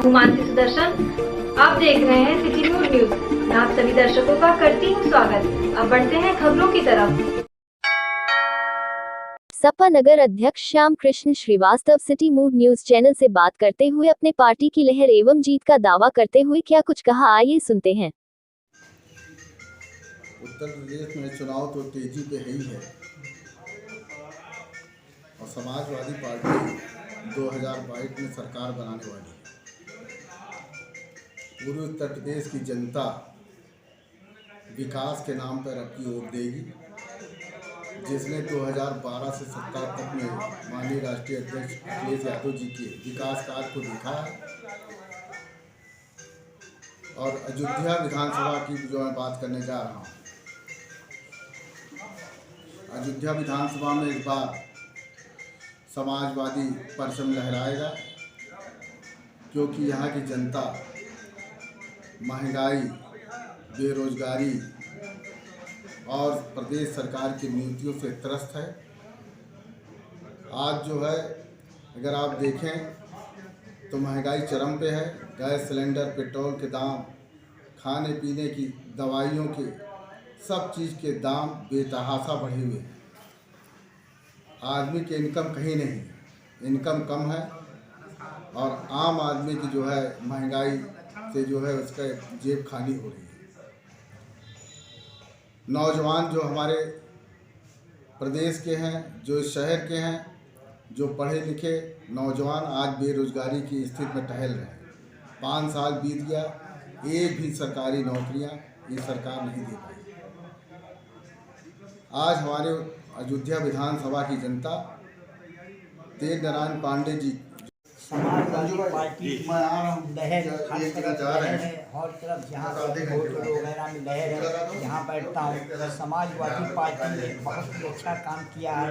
हूँ मानसी सुदर्शन। आप देख रहे हैं सिटी मूड न्यूज। मैं आप सभी दर्शकों का करती हूँ स्वागत। अब बढ़ते हैं खबरों की तरफ। सपा नगर अध्यक्ष Shyam Krishna Shrivastava city mood news channel से बात करते हुए अपने पार्टी की लहर एवं जीत का दावा करते हुए क्या कुछ कहा, आइए सुनते हैं। उत्तर प्रदेश में चुनाव तो तेजी पे ही है और समाजवादी पार्टी 2022 में सरकार बनाने वाली है। पूरे उत्तर प्रदेश की जनता विकास के नाम पर अपनी वोट देगी, जिसने 2012 से 17 तक में माननीय राष्ट्रीय अध्यक्ष अखिलेश यादव जी के विकास कार्य को देखा है। और अयोध्या विधानसभा की जो मैं बात करने जा रहा हूँ, अयोध्या विधानसभा में इस बार समाजवादी परचम लहराएगा, क्योंकि यहाँ की जनता महंगाई, बेरोजगारी और प्रदेश सरकार की नीतियों से त्रस्त है। आज जो है अगर आप देखें तो महंगाई चरम पे है। गैस सिलेंडर, पेट्रोल के दाम, खाने पीने की दवाइयों के, सब चीज़ के दाम बेतहाशा बढ़े हुए हैं। आदमी की इनकम कहीं नहीं, इनकम कम है और आम आदमी की जो है महंगाई से जो है उसका जेब खाली हो रही है। नौजवान जो हमारे प्रदेश के हैं, जो इस शहर के हैं, जो पढ़े लिखे नौजवान आज बेरोजगारी की स्थिति में टहल रहे हैं। 5 साल बीत गया, एक भी सरकारी नौकरियां ये सरकार नहीं दे पाई। आज हमारे अयोध्या विधानसभा की जनता तेज नारायण पांडे जी समाजवादी पार्टी की लहर हर तरफ जहाँ वगैरह में लहर है, जहाँ बैठता हूँ समाजवादी पार्टी ने बहुत ही अच्छा काम किया है।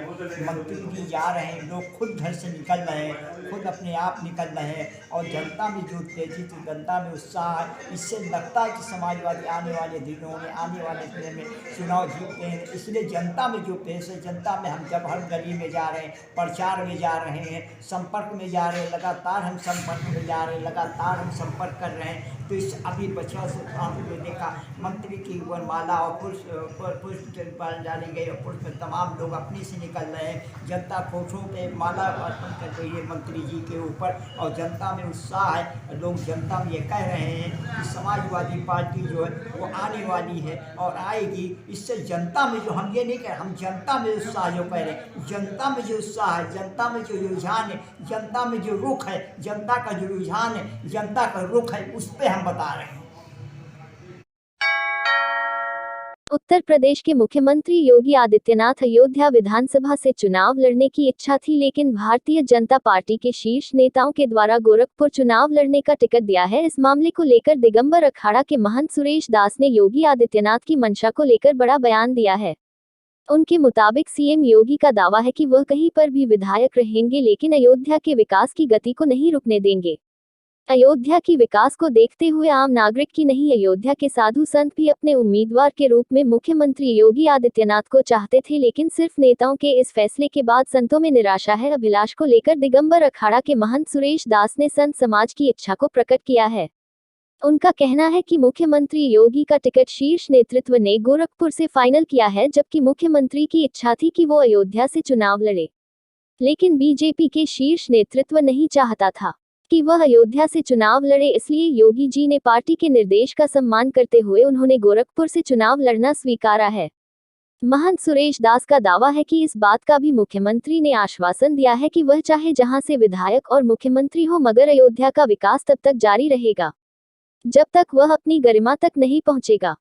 मंत्री जी जा रहे हैं, लोग खुद घर से निकल रहे हैं, खुद अपने आप निकल रहे हैं और जनता में जो तेजी, तो जनता में उत्साह है। इससे लगता है कि समाजवादी आने वाले दिनों में, आने वाले दिनों में चुनाव जीतते हैं। इसलिए जनता में जो पेश है, जनता में हम जब हर गली में जा रहे हैं, प्रचार में जा रहे हैं, संपर्क में जा रहे हैं, लगातार हम संपर्क में जा रहे हैं, लगातार हम संपर्क कर रहे हैं। तो इस अभी बच्चों से आपने देखा मंत्री की माला और पुष्प डाली गई और पुष्प में तमाम लोग अपने से निकल रहे हैं। जनता कोठों पे माला अर्पण कर रही है मंत्री जी के ऊपर और जनता में उत्साह है। लोग जनता में ये कह रहे हैं कि समाजवादी पार्टी जो है वो आने वाली है और आएगी। इससे जनता में जो, हम ये नहीं कह, हम जनता में उत्साह जो कह रहे हैं, जनता में जो उत्साह है, जनता में जो रुझान है, जनता में जो रुख है, जनता का जो रुझान है, जनता का रुख है, उस पर हम बता रहे हैं। उत्तर प्रदेश के मुख्यमंत्री योगी आदित्यनाथ अयोध्या विधानसभा से चुनाव लड़ने की इच्छा थी, लेकिन भारतीय जनता पार्टी के शीर्ष नेताओं के द्वारा गोरखपुर चुनाव लड़ने का टिकट दिया है। इस मामले को लेकर दिगंबर अखाड़ा के महंत सुरेश दास ने योगी आदित्यनाथ की मंशा को लेकर बड़ा बयान दिया है। उनके मुताबिक सीएम योगी का दावा है कि वह कहीं पर भी विधायक रहेंगे, लेकिन अयोध्या के विकास की गति को नहीं रुकने देंगे। अयोध्या की विकास को देखते हुए आम नागरिक की नहीं, अयोध्या के साधु संत भी अपने उम्मीदवार के रूप में मुख्यमंत्री योगी आदित्यनाथ को चाहते थे, लेकिन सिर्फ नेताओं के इस फैसले के बाद संतों में निराशा है। अभिलाष को लेकर दिगंबर अखाड़ा के महंत सुरेश दास ने संत समाज की इच्छा को प्रकट किया है। उनका कहना है कि मुख्यमंत्री योगी का टिकट शीर्ष नेतृत्व ने गोरखपुर से फाइनल किया है, जबकि मुख्यमंत्री की इच्छा थी कि वो अयोध्या से चुनाव लड़े, लेकिन बीजेपी के शीर्ष नेतृत्व नहीं चाहता था कि वह अयोध्या से चुनाव लड़े। इसलिए योगी जी ने पार्टी के निर्देश का सम्मान करते हुए उन्होंने गोरखपुर से चुनाव लड़ना स्वीकारा है। महंत सुरेश दास का दावा है कि इस बात का भी मुख्यमंत्री ने आश्वासन दिया है कि वह चाहे जहां से विधायक और मुख्यमंत्री हो, मगर अयोध्या का विकास तब तक जारी रहेगा जब तक वह अपनी गरिमा तक नहीं पहुंचेगा।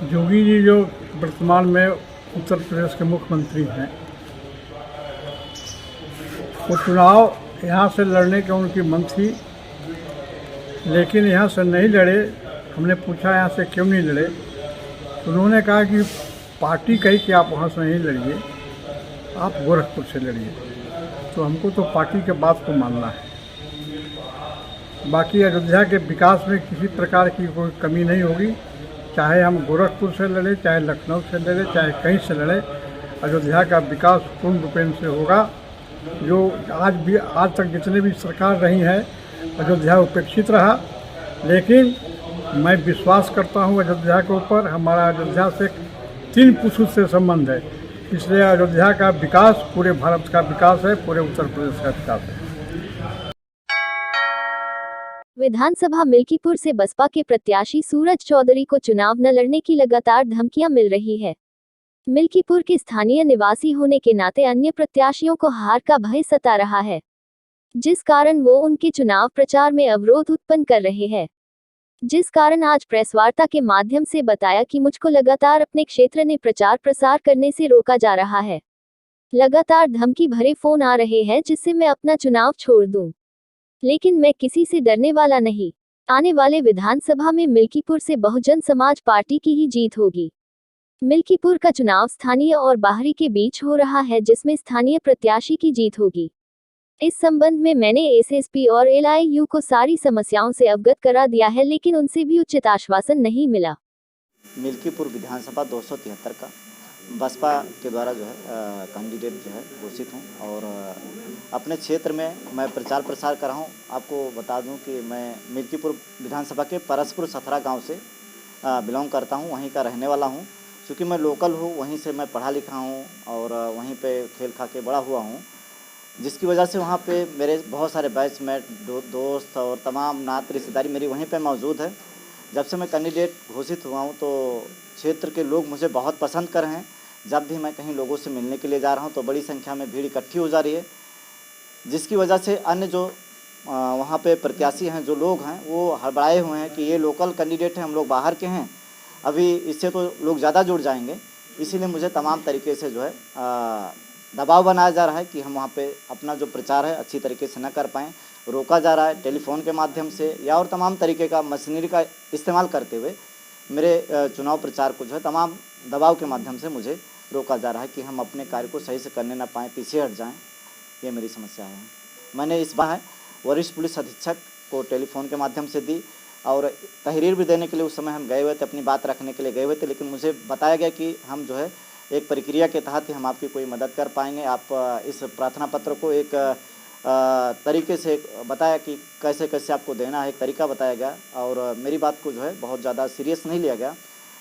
योगी जी जो वर्तमान में उत्तर प्रदेश के मुख्यमंत्री हैं, वो चुनाव यहाँ से लड़ने के उनकी मन थी, लेकिन यहाँ से नहीं लड़े। हमने पूछा यहाँ से क्यों नहीं लड़े, तो उन्होंने कहा कि पार्टी कही कि आप वहाँ से नहीं लड़िए, आप गोरखपुर से लड़िए। तो हमको तो पार्टी के बात को मानना है। बाकी अयोध्या के विकास में किसी प्रकार की कोई कमी नहीं होगी, चाहे हम गोरखपुर से लड़े, चाहे लखनऊ से लड़े, चाहे कहीं से लड़े, अयोध्या का विकास पूर्ण रूपेण से होगा। जो आज तक जितने भी सरकार रही है, अयोध्या उपेक्षित रहा, लेकिन मैं विश्वास करता हूँ अयोध्या के ऊपर। हमारा अयोध्या से 3 पुरुषों से संबंध है, इसलिए अयोध्या का विकास पूरे भारत का विकास है, पूरे उत्तर प्रदेश का विकास है। विधानसभा मिल्कीपुर से बसपा के प्रत्याशी सूरज चौधरी को चुनाव न लड़ने की लगातार धमकियां मिल रही है। मिल्कीपुर के स्थानीय निवासी होने के नाते अन्य प्रत्याशियों को हार का भय सता रहा है, जिस कारण वो उनके चुनाव प्रचार में अवरोध उत्पन्न कर रहे हैं। जिस कारण आज प्रेस वार्ता के माध्यम से बताया कि मुझको लगातार अपने क्षेत्र में प्रचार प्रसार करने से रोका जा रहा है। लगातार धमकी भरे फोन आ रहे हैं जिससे मैं अपना चुनाव छोड़ दूं, लेकिन मैं किसी से डरने वाला नहीं। आने वाले विधानसभा में मिल्कीपुर से बहुजन समाज पार्टी की ही जीत होगी। मिल्कीपुर का चुनाव स्थानीय और बाहरी के बीच हो रहा है, जिसमें स्थानीय प्रत्याशी की जीत होगी। इस संबंध में मैंने एसएसपी और एलआईयू को सारी समस्याओं से अवगत करा दिया है, लेकिन उनसे भी उचित आश्वासन नहीं मिला। मिल्कीपुर विधानसभा 273 का बसपा के द्वारा जो है कैंडिडेट जो है घोषित हूँ और अपने क्षेत्र में मैं प्रचार प्रसार कर रहा हूँ। आपको बता दूँ कि मैं मिल्कीपुर विधानसभा के परसपुर सथरा गांव से बिलोंग करता हूँ, वहीं का रहने वाला हूँ। क्योंकि मैं लोकल हूँ, वहीं से मैं पढ़ा लिखा हूँ और वहीं पे खेल खा के बड़ा हुआ हूँ, जिसकी वजह से वहाँ पे मेरे बहुत सारे बैचमेट दोस्त और तमाम नात रिश्तेदारी मेरी वहीं पे मौजूद है। जब से मैं कैंडिडेट घोषित हुआ हूँ तो क्षेत्र के लोग मुझे बहुत पसंद कर रहे हैं। जब भी मैं कहीं लोगों से मिलने के लिए जा रहा हूँ तो बड़ी संख्या में भीड़ इकट्ठी हो जा रही है, जिसकी वजह से अन्य जो वहाँ पे प्रत्याशी हैं, जो लोग हैं, वो हड़बड़ाए हुए हैं कि ये लोकल कैंडिडेट हैं, हम लोग बाहर के हैं, अभी इससे तो लोग ज़्यादा जुड़ जाएंगे। इसीलिए मुझे तमाम तरीके से जो है दबाव बनाया जा रहा है कि हम वहाँ पे अपना जो प्रचार है अच्छी तरीके से न कर पाएँ। रोका जा रहा है टेलीफोन के माध्यम से या और तमाम तरीके का मशीनरी का इस्तेमाल करते हुए मेरे चुनाव प्रचार को जो है तमाम दबाव के माध्यम से मुझे रोका जा रहा है कि हम अपने कार्य को सही से करने ना पाएँ, पीछे हट जाएँ। ये मेरी समस्या है। मैंने इस बार वरिष्ठ पुलिस अधीक्षक को टेलीफोन के माध्यम से दी और तहरीर भी देने के लिए उस समय हम गए हुए थे, अपनी बात रखने के लिए गए हुए थे, लेकिन मुझे बताया गया कि हम जो है एक प्रक्रिया के तहत ही हम आपकी कोई मदद कर पाएंगे। आप इस प्रार्थना पत्र को एक तरीके से बताया कि कैसे कैसे आपको देना है, एक तरीका बताया गया और मेरी बात को जो है बहुत ज़्यादा सीरियस नहीं लिया गया।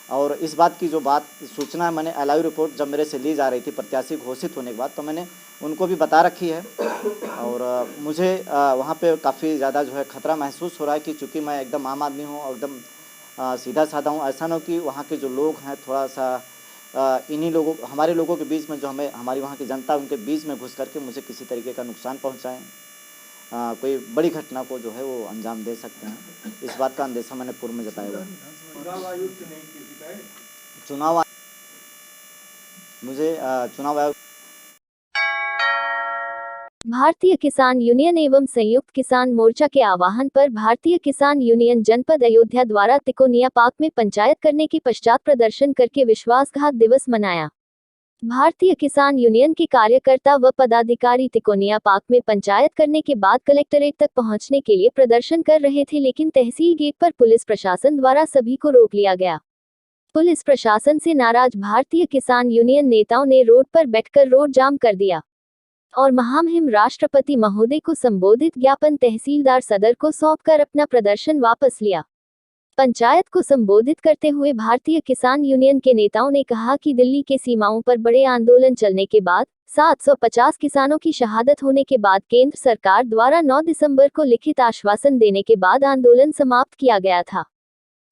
और इस बात की जो सूचना मैंने एलआईयू रिपोर्ट जब मेरे से ली जा रही थी प्रत्याशी घोषित होने के बाद, तो मैंने उनको भी बता रखी है और मुझे वहाँ पे काफ़ी ज़्यादा जो है ख़तरा महसूस हो रहा है कि चूँकि मैं एकदम आम आदमी हूँ और एकदम सीधा साधा हूँ। ऐसा ना हो कि वहाँ के जो लोग हैं थोड़ा सा इन्हीं लोगों हमारे लोगों के बीच में जो हमारी वहाँ की जनता उनके बीच में घुस करके मुझे किसी तरीके का नुकसान पहुँचाएँ, कोई बड़ी घटना को जो है वो अंजाम दे सकते हैं। इस बात का अंदेशा मैंने पूर्व में जताया हुआ है। चुनाव आयोग भारतीय किसान यूनियन एवं संयुक्त किसान मोर्चा के आह्वान पर भारतीय किसान यूनियन जनपद अयोध्या द्वारा तिकोनिया पार्क में पंचायत करने के पश्चात प्रदर्शन करके विश्वासघात दिवस मनाया। भारतीय किसान यूनियन के कार्यकर्ता व पदाधिकारी तिकोनिया पार्क में पंचायत करने के बाद कलेक्ट्रेट तक पहुंचने के लिए प्रदर्शन कर रहे थे, लेकिन तहसील गेट पर पुलिस प्रशासन द्वारा सभी को रोक लिया गया। पुलिस प्रशासन से नाराज भारतीय किसान यूनियन नेताओं ने रोड पर बैठकर रोड जाम कर दिया और महामहिम राष्ट्रपति महोदय को संबोधित ज्ञापन तहसीलदार सदर को सौंपकर अपना प्रदर्शन वापस लिया। पंचायत को संबोधित करते हुए भारतीय किसान यूनियन के नेताओं ने कहा कि दिल्ली के सीमाओं पर बड़े आंदोलन चलने के बाद 750 किसानों की शहादत होने के बाद केंद्र सरकार द्वारा 9 दिसंबर को लिखित आश्वासन देने के बाद आंदोलन समाप्त किया गया था।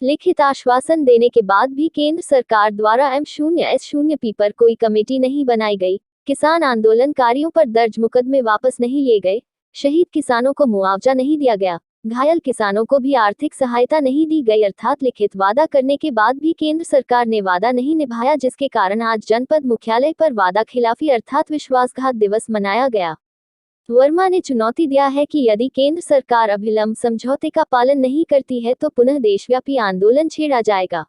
लिखित आश्वासन देने के बाद भी केंद्र सरकार द्वारा M0S0P पर कोई कमेटी नहीं बनाई गई, किसान आंदोलनकारियों पर दर्ज मुकदमे वापस नहीं लिए गए, शहीद किसानों को मुआवजा नहीं दिया गया, घायल किसानों को भी आर्थिक सहायता नहीं दी गई, अर्थात लिखित वादा करने के बाद भी केंद्र सरकार ने वादा नहीं निभाया, जिसके कारण आज जनपद मुख्यालय पर वादा खिलाफी अर्थात विश्वासघात दिवस मनाया गया। वर्मा ने चुनौती दिया है कि यदि केंद्र सरकार अभिलंब समझौते का पालन नहीं करती है तो पुनः देशव्यापी आंदोलन छेड़ा जाएगा।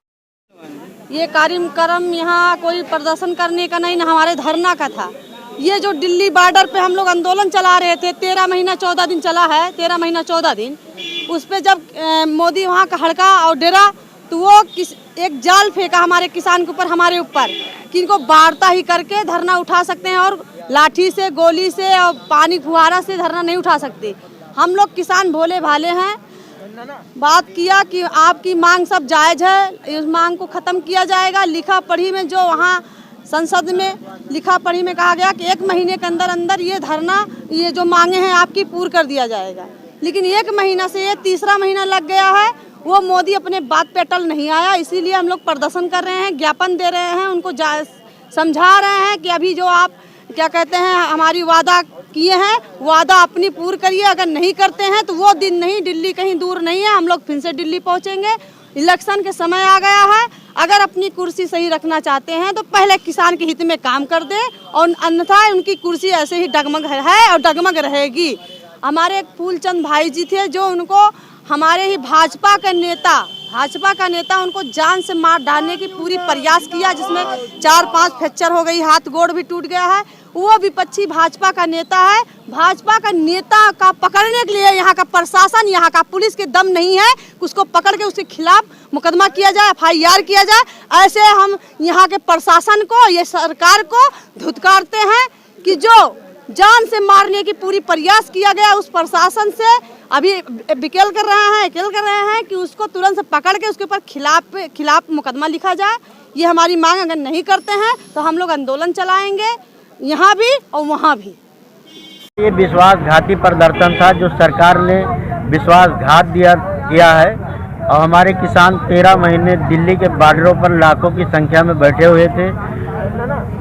ये कार्यक्रम यहाँ कोई प्रदर्शन करने का नहीं, हमारे धरना का था। ये जो दिल्ली बॉर्डर पे हम लोग आंदोलन चला रहे थे, 13 महीना 14 दिन चला है, 13 महीना 14 दिन। उस पे जब मोदी वहाँ का हड़का और डेरा, तो वो एक जाल फेंका हमारे किसान के ऊपर, हमारे ऊपर कि इनको वार्ता ही करके धरना उठा सकते हैं और लाठी से, गोली से और पानी फुहारा से धरना नहीं उठा सकते। हम लोग किसान भोले भाले हैं। बात किया कि आपकी मांग सब जायज़ है, इस मांग को ख़त्म किया जाएगा। लिखा पढ़ी में जो वहाँ संसद में लिखा पढ़ी में कहा गया कि 1 महीने के अंदर अंदर ये धरना, ये जो मांगे हैं आपकी पूर्ण कर दिया जाएगा। लेकिन 1 महीना से ये तीसरा महीना लग गया है, वो मोदी अपने बात पे अटल नहीं आया। इसीलिए हम लोग प्रदर्शन कर रहे हैं, ज्ञापन दे रहे हैं, उनको समझा रहे हैं कि अभी जो आप क्या कहते हैं हमारी वादा किए हैं, वादा अपनी पूर्ण करिए। अगर नहीं करते हैं तो वो दिन नहीं, दिल्ली कहीं दूर नहीं है, हम लोग फिर से दिल्ली पहुंचेंगे। इलेक्शन के समय आ गया है, अगर अपनी कुर्सी सही रखना चाहते हैं तो पहले किसान के हित में काम कर दे, और अन्यथा उनकी कुर्सी ऐसे ही डगमग है और डगमग रहेगी। हमारे एक फूलचंद भाई जी थे जो उनको हमारे ही भाजपा का नेता उनको जान से मार डालने की पूरी प्रयास किया, जिसमें 4-5 फ्रैक्चर हो गई, हाथ गोड़ भी टूट गया है। वो विपक्षी भाजपा का नेता है। भाजपा का नेता का पकड़ने के लिए यहाँ का प्रशासन, यहाँ का पुलिस के दम नहीं है, उसको पकड़ के उसके खिलाफ मुकदमा किया जाए, FIR किया जाए। ऐसे हम यहाँ के प्रशासन को, ये सरकार को धुतकारते हैं कि जो जान से मारने की पूरी प्रयास किया गया उस प्रशासन से अभी अकेल कर रहे हैं कि उसको तुरंत से पकड़ के उसके ऊपर खिलाफ मुकदमा लिखा जाए। ये हमारी मांग अगर नहीं करते हैं तो हम लोग आंदोलन चलाएंगे, यहाँ भी और वहाँ भी। ये विश्वासघाती प्रदर्शन था जो सरकार ने विश्वासघात किया है, और हमारे किसान 13 महीने दिल्ली के बॉर्डरों पर लाखों की संख्या में बैठे हुए थे।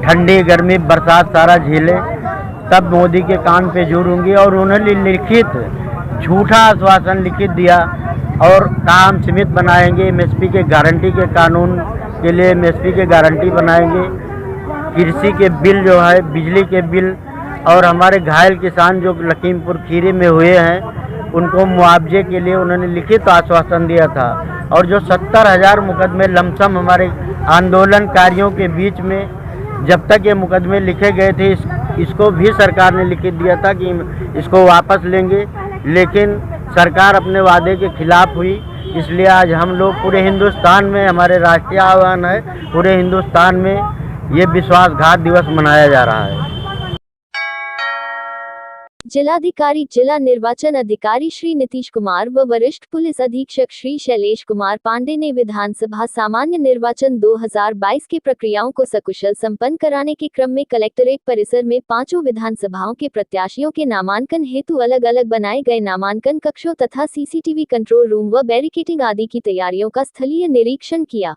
ठंडी गर्मी बरसात सारा झेले, तब मोदी के कान पे जूर होंगी, और उन्होंने लिखित झूठा आश्वासन लिखित दिया और कहा हम सीमित बनाएंगे, MSP के गारंटी के कानून के लिए MSP के गारंटी बनाएंगे। कृषि के बिल जो है, बिजली के बिल, और हमारे घायल किसान जो लखीमपुर खीरी में हुए हैं उनको मुआवजे के लिए उन्होंने लिखित आश्वासन दिया था। और जो 70,000 मुकदमे लमसम हमारे आंदोलनकारियों के बीच में जब तक ये मुकदमे लिखे गए थे, इसको भी सरकार ने लिखित दिया था कि इसको वापस लेंगे, लेकिन सरकार अपने वादे के खिलाफ हुई। इसलिए आज हम लोग पूरे हिंदुस्तान में, हमारे राष्ट्रीय आह्वान है, पूरे हिंदुस्तान में ये विश्वासघात दिवस मनाया जा रहा है। जिलाधिकारी जिला निर्वाचन अधिकारी श्री नीतीश कुमार व वरिष्ठ पुलिस अधीक्षक श्री शैलेश कुमार पांडे ने विधानसभा सामान्य निर्वाचन 2022 की प्रक्रियाओं को सकुशल संपन्न कराने के क्रम में कलेक्ट्रेट परिसर में 5 विधानसभाओं के प्रत्याशियों के नामांकन हेतु अलग अलग बनाए गए नामांकन कक्षों तथा CCTV कंट्रोल रूम व बैरिकेडिंग आदि की तैयारियों का स्थलीय निरीक्षण किया।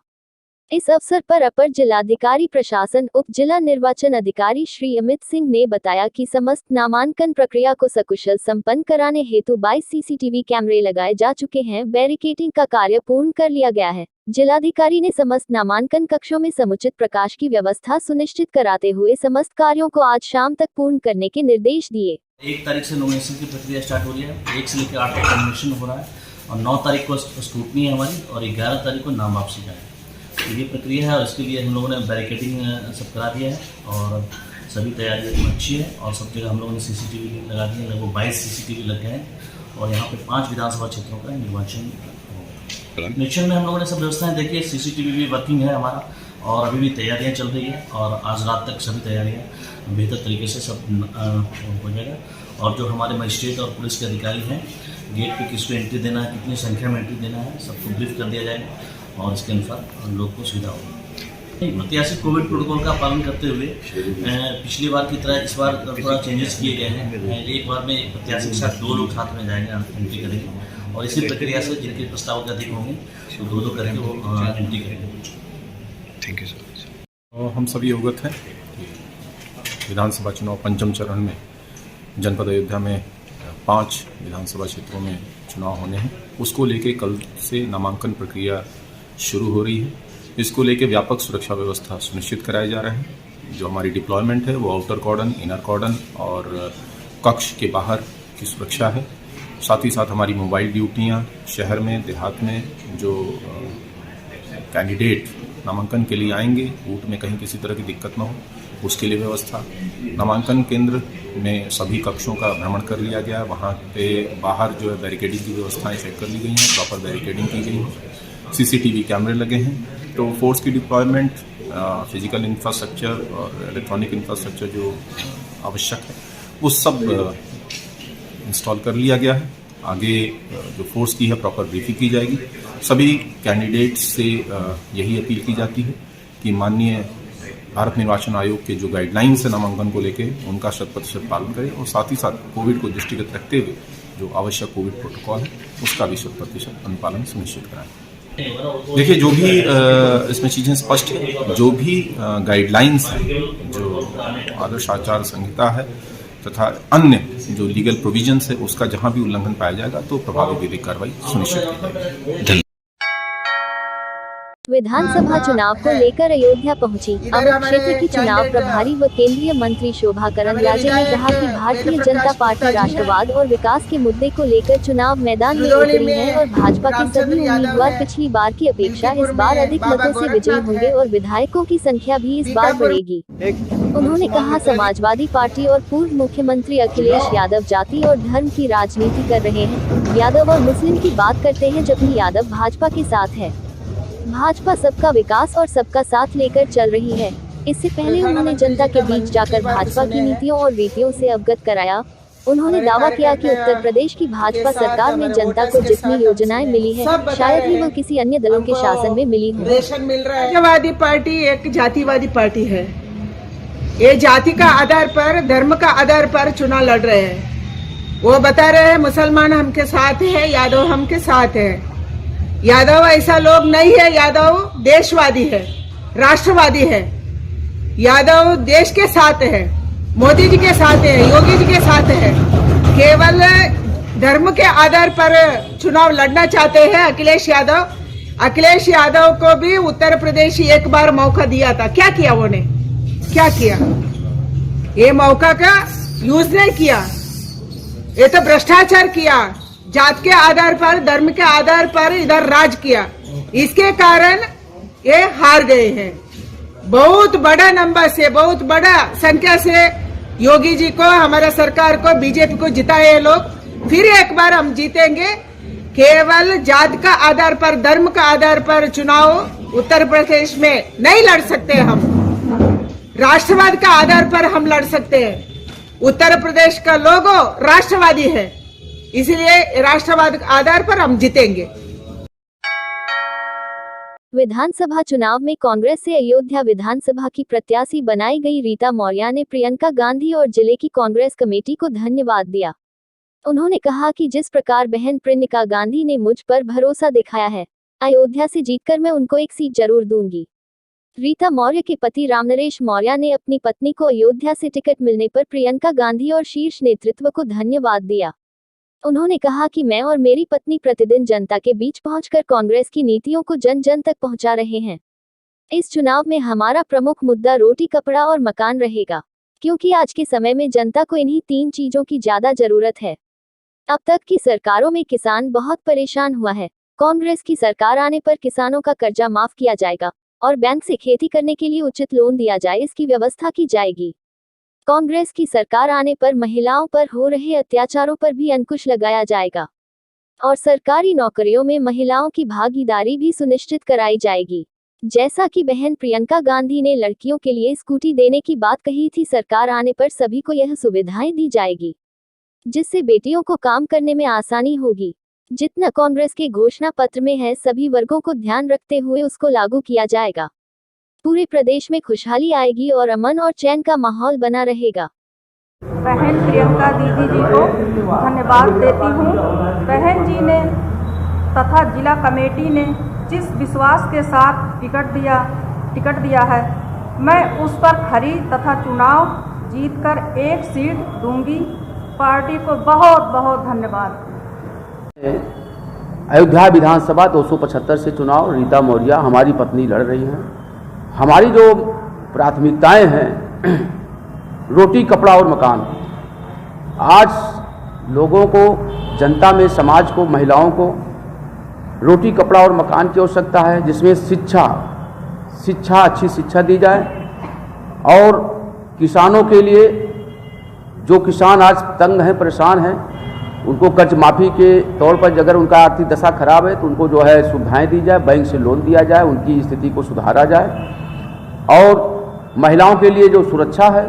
इस अवसर पर अपर जिलाधिकारी प्रशासन उप जिला निर्वाचन अधिकारी श्री अमित सिंह ने बताया कि समस्त नामांकन प्रक्रिया को सकुशल संपन्न कराने हेतु 22 CCTV कैमरे लगाए जा चुके हैं। बैरिकेडिंग का कार्य पूर्ण कर लिया गया है। जिलाधिकारी ने समस्त नामांकन कक्षों में समुचित प्रकाश की व्यवस्था सुनिश्चित कराते हुए समस्त कार्यों को आज शाम तक पूर्ण करने के निर्देश दिए। 1 तारीख से नॉमिनेशन की प्रक्रिया स्टार्ट हो रही है, 1 से लेकर 8 तक नॉमिनेशन हो रहा है, और 9 तारीख को स्क्रूटनी है हमारी, और 11 तारीख को नाम वापसी का है। तो ये प्रक्रिया है, और इसके लिए हम लोगों ने बैरिकेडिंग सब करा दिया है, और सभी तैयारी अच्छी है, और सब जगह हम लोगों ने CCTV लगा दिए। लगभग 22 CCTV लग गए हैं, और यहाँ पे 5 विधानसभा क्षेत्रों का निर्वाचन निरीक्षण में हम लोगों ने सब व्यवस्थाएं देखी। CCTV भी वर्किंग है हमारा, और अभी भी तैयारियाँ चल रही है, और आज रात तक सभी तैयारियाँ बेहतर तरीके से सब हो जाएगा। और जो हमारे मजिस्ट्रेट और पुलिस के अधिकारी हैं, गेट पे किसको एंट्री देना है, कितनी संख्या में एंट्री देना है, सबको ब्रीफ कर दिया जाएगा, और इसके अनुसार लोग को सुविधा होगी। प्रत्याशी कोविड प्रोटोकॉल का पालन करते हुए पिछली बार की तरह इस बार थोड़ा चेंजेस किए गए हैं। एक बार में एक प्रत्याशी के साथ 2 लोग साथ में जाएंगे, एंट्री करेंगे, और इसी प्रक्रिया से जिनके प्रस्ताव अधिक होंगे तो 2-2 करके वो एंट्री करेंगे। Thank you so much. हम सभी अवगत हैं कि विधानसभा चुनाव पंचम चरण में जनपद अयोध्या में 5 विधानसभा क्षेत्रों में चुनाव होने हैं। उसको लेके कल से नामांकन प्रक्रिया शुरू हो रही है। इसको लेके व्यापक सुरक्षा व्यवस्था सुनिश्चित कराए जा रहे हैं। जो हमारी डिप्लॉयमेंट है वो आउटर कॉर्डन, इनर कॉर्डन और कक्ष के बाहर की सुरक्षा है। साथ ही साथ हमारी मोबाइल ड्यूटियाँ शहर में, देहात में जो कैंडिडेट नामांकन के लिए आएंगे, रूट में कहीं किसी तरह की दिक्कत ना हो, उसके लिए व्यवस्था। नामांकन केंद्र में सभी कक्षों का भ्रमण कर लिया गया। वहाँ पे बाहर जो है बैरिकेडिंग की व्यवस्थाएं सेट कर ली गई हैं, प्रॉपर बैरिकेडिंग की गई है, CCTV कैमरे लगे हैं। तो फोर्स की डिप्लॉयमेंट, फिजिकल इंफ्रास्ट्रक्चर और इलेक्ट्रॉनिक इंफ्रास्ट्रक्चर जो आवश्यक है वो सब इंस्टॉल कर लिया गया है। आगे जो फोर्स की है प्रॉपर ब्रीफिंग की जाएगी। सभी कैंडिडेट्स से यही अपील की जाती है कि माननीय भारत निर्वाचन आयोग के जो गाइडलाइंस है नामांकन को लेकर उनका 100% पालन करें और साथ ही साथ कोविड को दृष्टिगत रखते हुए जो आवश्यक कोविड प्रोटोकॉल है उसका भी 100% अनुपालन सुनिश्चित कराएं। देखिए, जो भी इसमें चीज़ें स्पष्ट है, जो भी गाइडलाइंस हैं, जो आदर्श आचार संहिता है तथा अन्य जो लीगल प्रोविजंस है उसका जहां भी उल्लंघन पाया जाएगा तो प्रभावी विधिक कार्रवाई सुनिश्चित की जाएगी। विधानसभा चुनाव को लेकर अयोध्या पहुंची अवध क्षेत्र की चुनाव प्रभारी व केंद्रीय मंत्री शोभा करंदलाजे ने कहा कि भारतीय जनता पार्टी राष्ट्रवाद और विकास के मुद्दे को लेकर चुनाव मैदान में उतरी है और भाजपा के सभी उम्मीदवार पिछली बार की अपेक्षा इस बार अधिक मतों से विजयी होंगे और विधायकों की संख्या भी इस बार बढ़ेगी। उन्होंने कहा, समाजवादी पार्टी और पूर्व मुख्यमंत्री अखिलेश यादव जाति और धर्म की राजनीति कर रहे हैं। यादव और मुस्लिम की बात करते हैं, जबकि यादव भाजपा के साथ है। भाजपा सबका विकास और सबका साथ लेकर चल रही है। इससे पहले उन्होंने जनता के बीच जाकर भाजपा की नीतियों और रीतियों से अवगत कराया। उन्होंने दावा किया कि उत्तर प्रदेश की भाजपा सरकार में जनता को जितनी योजनाएं मिली है शायद ही वो किसी अन्य दलों के शासन में मिली हो। समाजवादी पार्टी एक जातिवादी पार्टी है। ये जाति का आधार पर, धर्म का आधार पर चुनाव लड़ रहे हैं। वो बता रहे हैं मुसलमान हमके साथ है, यादव हमके साथ है। यादव ऐसा लोग नहीं है। यादव देशवादी है, राष्ट्रवादी है। यादव देश के साथ है, मोदी जी के साथ है, योगी जी के साथ है। केवल धर्म के आधार पर चुनाव लड़ना चाहते हैं अखिलेश यादव। अखिलेश यादव को भी उत्तर प्रदेश एक बार मौका दिया था, क्या किया उन्होंने? क्या किया? ये मौका का यूज नहीं किया, ये तो भ्रष्टाचार किया। जात के आधार पर, धर्म के आधार पर इधर राज किया। इसके कारण ये हार गए हैं। बहुत बड़ा नंबर से, बहुत बड़ा संख्या से योगी जी को, हमारा सरकार को, बीजेपी को जिताए लोग। फिर एक बार हम जीतेंगे। केवल जात का आधार पर, धर्म का आधार पर चुनाव उत्तर प्रदेश में नहीं लड़ सकते हम। राष्ट्रवाद का आधार पर हम लड़ सकते हैं। उत्तर प्रदेश का लोगो राष्ट्रवादी है, इसलिए राष्ट्रवाद के आधार पर हम जीतेंगे। विधानसभा चुनाव में कांग्रेस से अयोध्या विधानसभा की प्रत्याशी बनाई गई रीता मौर्य ने प्रियंका गांधी और जिले की कांग्रेस कमेटी को धन्यवाद दिया। उन्होंने कहा कि जिस प्रकार बहन प्रियंका गांधी ने मुझ पर भरोसा दिखाया है, अयोध्या से जीतकर मैं उनको एक सीट जरूर दूंगी। रीता मौर्य के पति रामनरेश मौर्य ने अपनी पत्नी को अयोध्या से टिकट मिलने पर प्रियंका गांधी और शीर्ष नेतृत्व को धन्यवाद दिया। उन्होंने कहा कि मैं और मेरी पत्नी प्रतिदिन जनता के बीच पहुंचकर कांग्रेस की नीतियों को जन जन तक पहुंचा रहे हैं। इस चुनाव में हमारा प्रमुख मुद्दा रोटी, कपड़ा और मकान रहेगा, क्योंकि आज के समय में जनता को इन्हीं 3 चीजों की ज्यादा जरूरत है। अब तक की सरकारों में किसान बहुत परेशान हुआ है। कांग्रेस की सरकार आने पर किसानों का कर्जा माफ किया जाएगा और बैंक से खेती करने के लिए उचित लोन दिया जाए, इसकी व्यवस्था की जाएगी। कांग्रेस की सरकार आने पर महिलाओं पर हो रहे अत्याचारों पर भी अंकुश लगाया जाएगा और सरकारी नौकरियों में महिलाओं की भागीदारी भी सुनिश्चित कराई जाएगी। जैसा कि बहन प्रियंका गांधी ने लड़कियों के लिए स्कूटी देने की बात कही थी, सरकार आने पर सभी को यह सुविधाएं दी जाएगी, जिससे बेटियों को काम करने में आसानी होगी। जितना कांग्रेस के घोषणा पत्र में है, सभी वर्गों को ध्यान रखते हुए उसको लागू किया जाएगा। पूरे प्रदेश में खुशहाली आएगी और अमन और चैन का माहौल बना रहेगा। बहन प्रियंका दीदी जी को धन्यवाद देती हूँ। बहन जी ने तथा जिला कमेटी ने जिस विश्वास के साथ टिकट दिया है, मैं उस पर खरी तथा चुनाव जीतकर एक सीट दूंगी। पार्टी को बहुत बहुत धन्यवाद। अयोध्या विधानसभा 275 से चुनाव रीता मौर्य हमारी पत्नी लड़ रही हैं। हमारी जो प्राथमिकताएं हैं, रोटी, कपड़ा और मकान। आज लोगों को, जनता में, समाज को, महिलाओं को रोटी, कपड़ा और मकान की आवश्यकता है, जिसमें शिक्षा अच्छी शिक्षा दी जाए और किसानों के लिए, जो किसान आज तंग हैं, परेशान हैं, उनको कर्ज माफ़ी के तौर पर अगर उनका आर्थिक दशा खराब है तो उनको जो है सुविधाएं दी जाए, बैंक से लोन दिया जाए, उनकी स्थिति को सुधारा जाए। और महिलाओं के लिए जो सुरक्षा है,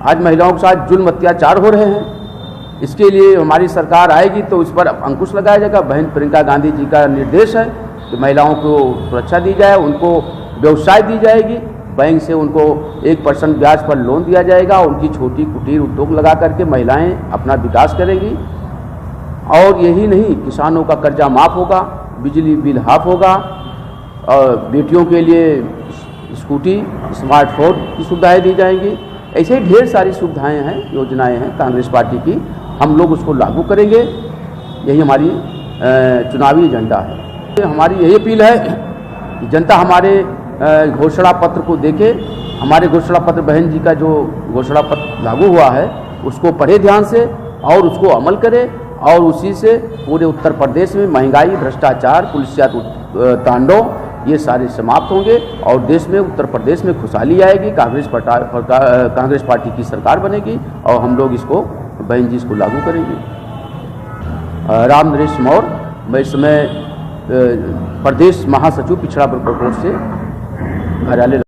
आज महिलाओं के साथ जुल्म अत्याचार हो रहे हैं, इसके लिए हमारी सरकार आएगी तो इस पर अंकुश लगाया जाएगा। बहन प्रियंका गांधी जी का निर्देश है कि महिलाओं को सुरक्षा दी जाए, उनको व्यवसाय दी जाएगी, बैंक से उनको 1% ब्याज पर लोन दिया जाएगा, उनकी छोटी कुटीर उद्योग लगा करके महिलाएं अपना विकास करेंगी। और यही नहीं, किसानों का कर्जा माफ़ होगा, बिजली बिल हाफ होगा, और बेटियों के लिए स्कूटी, स्मार्टफोन की सुविधाएं दी जाएंगी। ऐसे ही ढेर सारी सुविधाएं हैं, योजनाएं हैं कांग्रेस पार्टी की, हम लोग उसको लागू करेंगे। यही हमारी चुनावी एजेंडा है। हमारी यही अपील है कि जनता हमारे घोषणा पत्र को देखे। हमारे घोषणा पत्र, बहन जी का जो घोषणा पत्र लागू हुआ है उसको पढ़े ध्यान से और उसको अमल करे, और उसी से पूरे उत्तर प्रदेश में महंगाई, भ्रष्टाचार, पुलिसिया तांडव ये सारे समाप्त होंगे और देश में, उत्तर प्रदेश में खुशहाली आएगी। कांग्रेस पार्टी की सरकार बनेगी और हम लोग इसको, बहन जी इसको लागू करेंगे। राम नरेश मौर्य, मैं इस समय प्रदेश महासचिव पिछड़ा प्रकोष्ठ से कार्यालय।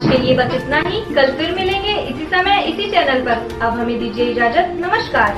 के लिए बस इतना ही। कल फिर मिलेंगे इसी समय इसी चैनल पर। अब हमें दीजिए इजाजत। नमस्कार।